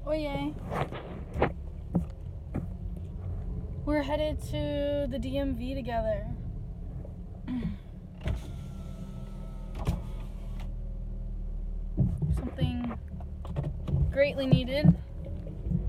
Oye. We're headed to the DMV together. Something greatly needed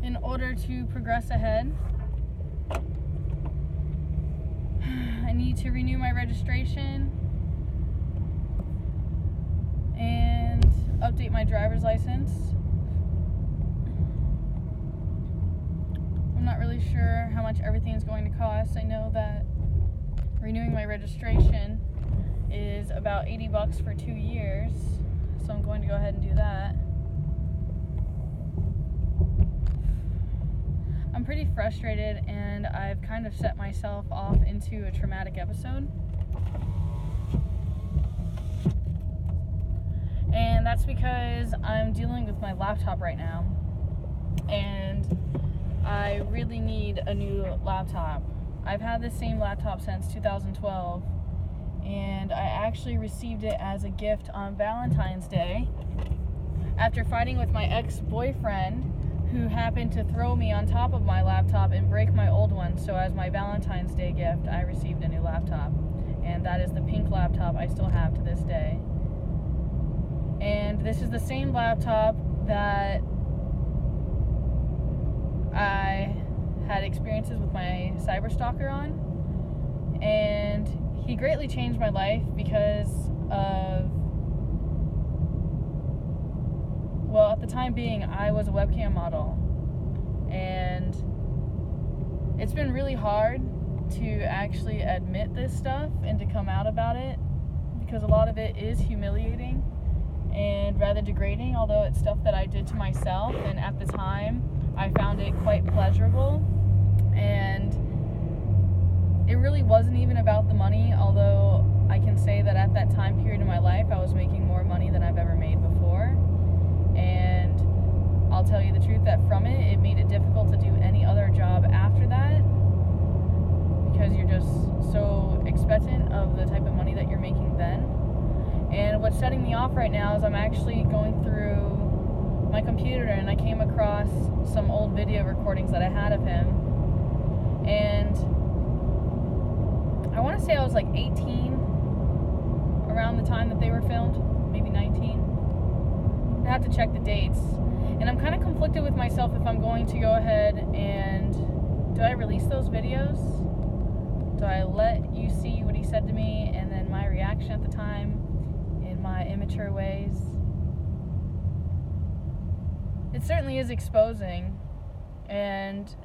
in order to progress ahead. I need to renew my registration and update my driver's license. I'm not really sure how much everything is going to cost. I know that renewing my registration is about $80 for 2 years, so I'm going to go ahead and do that. I'm pretty frustrated, and I've kind of set myself off into a traumatic episode. And that's because I'm dealing with my laptop right now, and I really need a new laptop. I've had this same laptop since 2012, and I actually received it as a gift on Valentine's Day after fighting with my ex-boyfriend, who happened to throw me on top of my laptop and break my old one. So as my Valentine's Day gift, I received a new laptop, and that is the pink laptop I still have to this day. And this is the same laptop that I had experiences with my cyberstalker on, and he greatly changed my life because of, well, at the time being, I was a webcam model, and it's been really hard to actually admit this stuff and to come out about it, because a lot of it is humiliating and rather degrading, although it's stuff that I did to myself, and at the time I found it quite pleasurable. And it really wasn't even about the money, although I can say that at that time period in my life I was making more money than I've ever made before. And I'll tell you the truth that from it made it difficult to do any other job after that, because you're just so expectant of the type of money that you're making then. And what's setting me off right now is I'm actually going through my computer, and I came across some old video recordings that I had of him. And I want to say I was like 18 around the time that they were filmed, maybe 19. I have to check the dates. And I'm kind of conflicted with myself if I'm going to go ahead and do I release those videos? Do I let you see what he said to me and then my reaction at the time in my immature ways? It certainly is exposing, and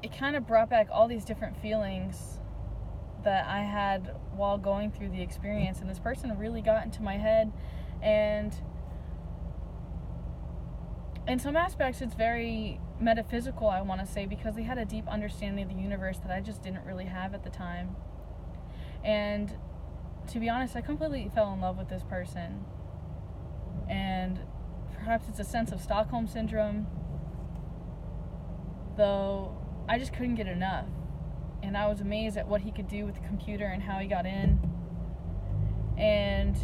it kind of brought back all these different feelings that I had while going through the experience, and this person really got into my head, and in some aspects it's very metaphysical, I want to say, because they had a deep understanding of the universe that I just didn't really have at the time. And to be honest, I completely fell in love with this person, and perhaps it's a sense of Stockholm Syndrome, though I just couldn't get enough. And I was amazed at what he could do with the computer and how he got in. And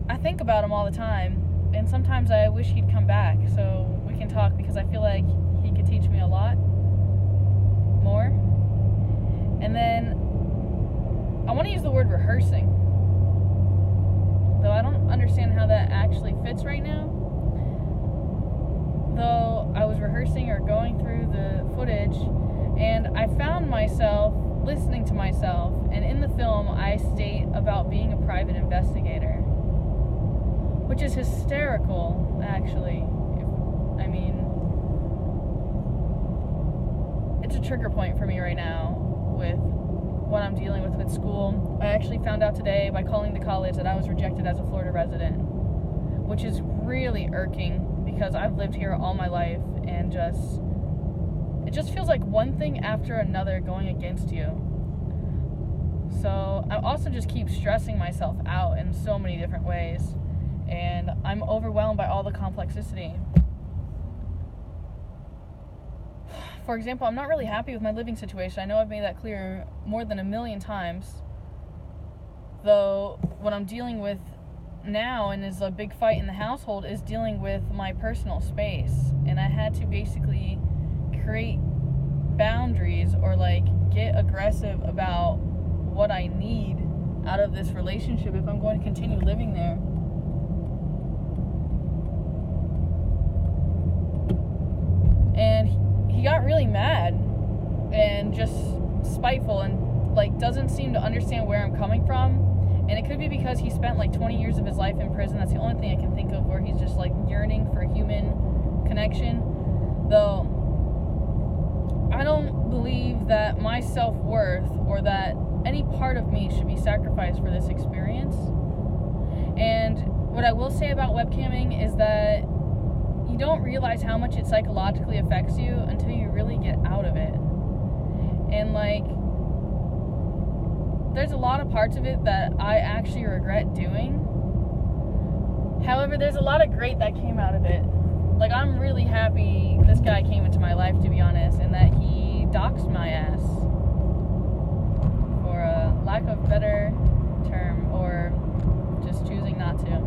I think about him all the time, and sometimes I wish he'd come back so we can talk, because I feel like he could teach me a lot more. And then I want to use the word rehearsing, though I don't understand how that actually fits right now. Though I was rehearsing or going through the footage, and I found myself listening to myself, and in the film I state about being a private investigator, which is hysterical, actually. I mean, it's a trigger point for me right now with what I'm dealing with school. I actually found out today by calling the college that I was rejected as a Florida resident, which is really irking, because I've lived here all my life, and it just feels like one thing after another going against you. So I also just keep stressing myself out in so many different ways, and I'm overwhelmed by all the complexity. For example, I'm not really happy with my living situation. I know I've made that clear more than 1,000,000 times, though what I'm dealing with now, and is a big fight in the household, is dealing with my personal space. And I had to basically create boundaries, or like get aggressive about what I need out of this relationship if I'm going to continue living there. And he got really mad and just spiteful, and like doesn't seem to understand where I'm coming from. And it could be because he spent like 20 years of his life in prison. That's the only thing I can think of where he's just like yearning for human connection. Though I don't believe that my self-worth or that any part of me should be sacrificed for this experience. And what I will say about webcamming is that you don't realize how much it psychologically affects you until you really get out of it. And like, there's a lot of parts of it that I actually regret doing. However, there's a lot of great that came out of it. Like, I'm really happy this guy came into my life, to be honest, and that he doxed my ass, for a lack of a better term, or just choosing not to.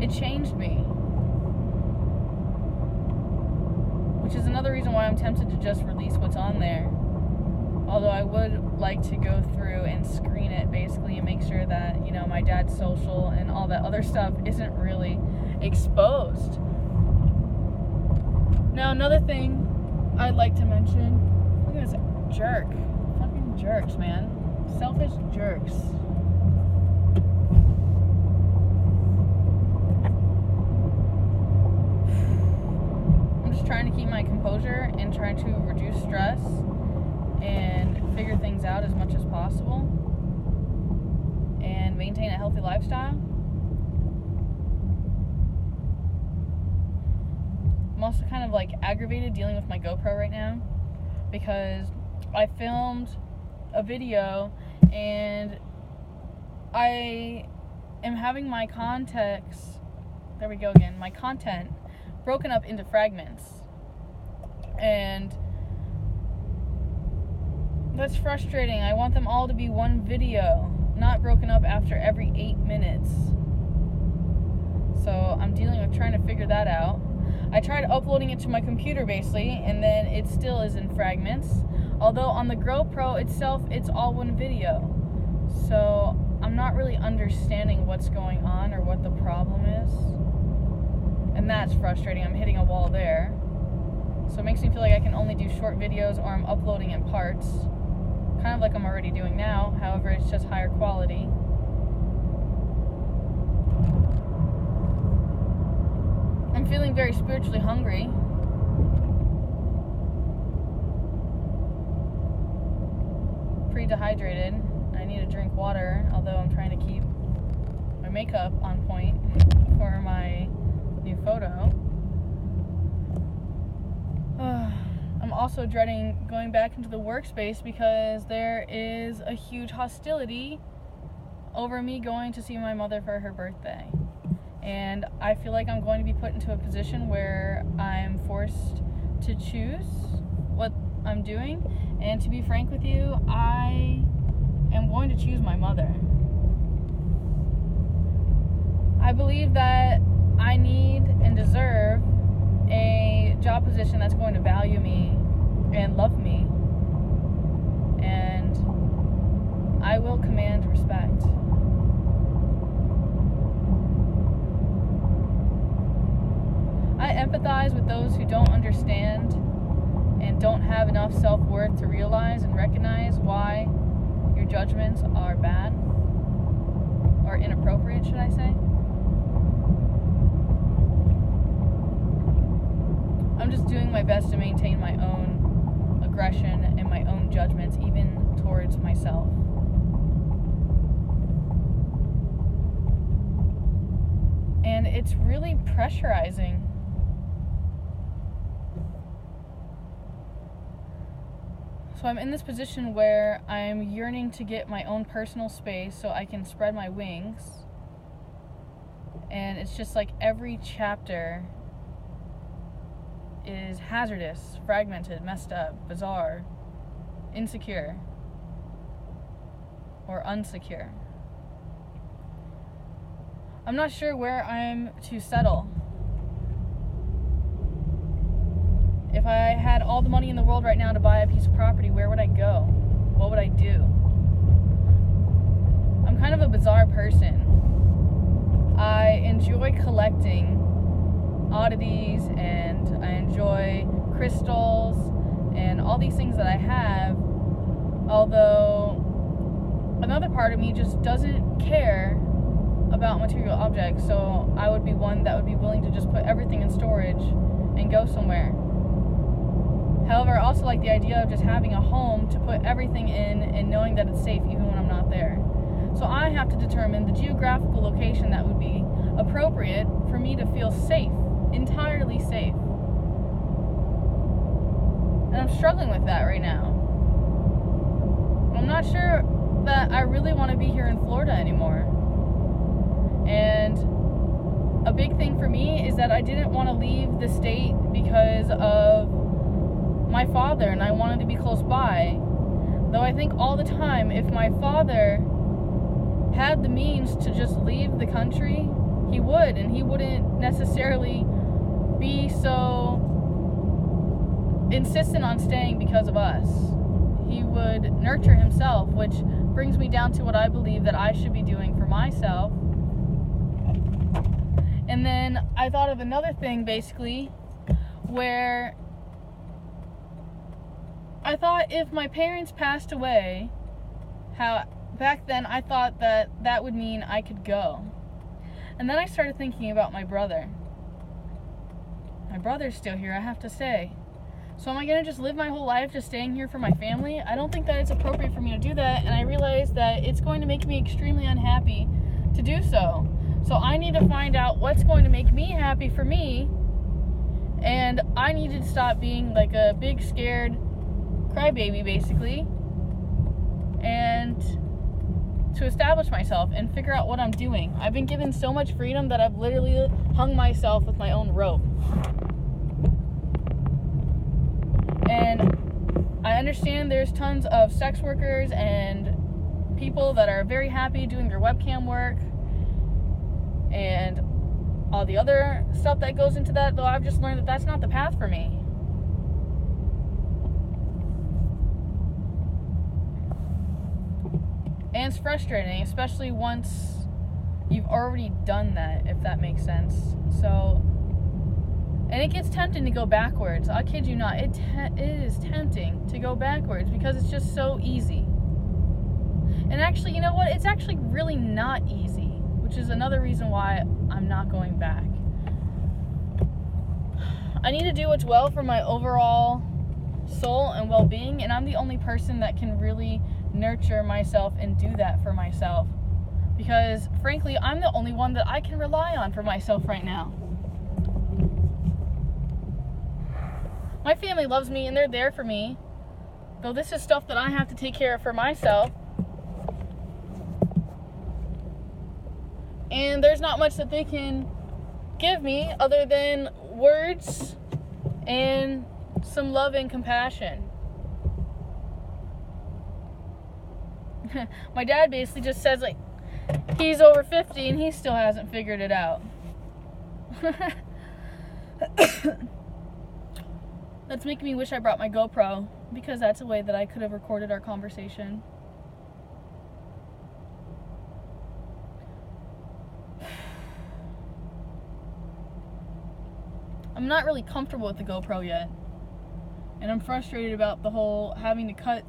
It changed me. Which is another reason why I'm tempted to just release what's on there. Although I would like to go through and screen it, basically, and make sure that, you know, my dad's social and all that other stuff isn't really exposed. Now, another thing I'd like to mention, look at this jerk. Fucking jerks, man. Selfish jerks. Trying to keep my composure and trying to reduce stress and figure things out as much as possible and maintain a healthy lifestyle. I'm also kind of like aggravated dealing with my GoPro right now because I filmed a video and I am having my content broken up into fragments, and that's frustrating. I want them all to be one video, not broken up after every 8 minutes. So I'm dealing with trying to figure that out. I tried uploading it to my computer basically, and then it still is in fragments, although on the GoPro itself it's all one video. So I'm not really understanding what's going on or what the problem is. And that's frustrating. I'm hitting a wall there. So it makes me feel like I can only do short videos, or I'm uploading in parts. Kind of like I'm already doing now. However, it's just higher quality. I'm feeling very spiritually hungry. Pre-dehydrated. I need to drink water, although I'm trying to keep my makeup on point for my new photo. I'm also dreading going back into the workspace because there is a huge hostility over me going to see my mother for her birthday. And I feel like I'm going to be put into a position where I'm forced to choose what I'm doing. And to be frank with you, I am going to choose my mother. I believe that I need and deserve a job position that's going to value me and love me, and I will command respect. I empathize with those who don't understand and don't have enough self-worth to realize and recognize why your judgments are bad, or inappropriate, should I say. I'm just doing my best to maintain my own aggression and my own judgments, even towards myself. And it's really pressurizing. So I'm in this position where I'm yearning to get my own personal space so I can spread my wings. And it's just like every chapter is hazardous, fragmented, messed up, bizarre, insecure. or unsecure. I'm not sure where I'm to settle. If I had all the money in the world right now to buy a piece of property, where would I go? What would I do? I'm kind of a bizarre person. I enjoy collecting oddities, and I enjoy crystals and all these things that I have, although another part of me just doesn't care about material objects, so I would be one that would be willing to just put everything in storage and go somewhere. However, I also like the idea of just having a home to put everything in and knowing that it's safe even when I'm not there. So I have to determine the geographical location that would be appropriate for me to feel safe, entirely safe. And I'm struggling with that right now. I'm not sure that I really want to be here in Florida anymore. And a big thing for me is that I didn't want to leave the state because of my father, and I wanted to be close by. Though I think all the time, if my father had the means to just leave the country, he would, and he wouldn't necessarily be so insistent on staying because of us. He would nurture himself, which brings me down to what I believe that I should be doing for myself. And then I thought of another thing, basically, where I thought if my parents passed away, how back then I thought that that would mean I could go. And then I started thinking about my brother. My brother's still here, I have to say. So am I going to just live my whole life just staying here for my family? I don't think that it's appropriate for me to do that, and I realize that it's going to make me extremely unhappy to do so. So I need to find out what's going to make me happy for me, and I need to stop being like a big scared crybaby, basically, and to establish myself and figure out what I'm doing. I've been given so much freedom that I've literally hung myself with my own rope. And I understand there's tons of sex workers and people that are very happy doing their webcam work and all the other stuff that goes into that, though I've just learned that that's not the path for me. And it's frustrating, especially once you've already done that, if that makes sense. So, and it gets tempting to go backwards. I'll kid you not. It is tempting to go backwards because it's just so easy. And actually, you know what? It's actually really not easy, which is another reason why I'm not going back. I need to do what's well for my overall soul and well-being, and I'm the only person that can really nurture myself and do that for myself. Because, frankly, I'm the only one that I can rely on for myself right now. My family loves me and they're there for me, though this is stuff that I have to take care of for myself. And there's not much that they can give me other than words and some love and compassion. My dad basically just says, like, he's over 50 and he still hasn't figured it out. That's making me wish I brought my GoPro, because that's a way that I could have recorded our conversation. I'm not really comfortable with the GoPro yet. And I'm frustrated about the whole having to cut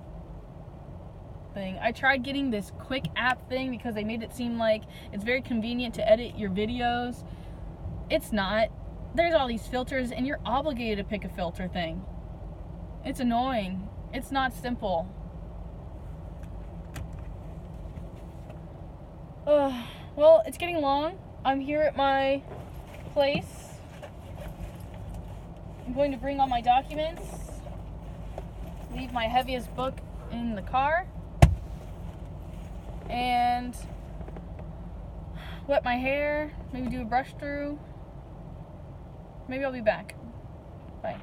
thing. I tried getting this quick app thing because they made it seem like it's very convenient to edit your videos. It's not. There's all these filters and you're obligated to pick a filter thing. It's annoying. It's not simple. Well, it's getting long. I'm here at my place. I'm going to bring all my documents, leave my heaviest book in the car, and wet my hair, maybe do a brush through. Maybe I'll be back. Bye.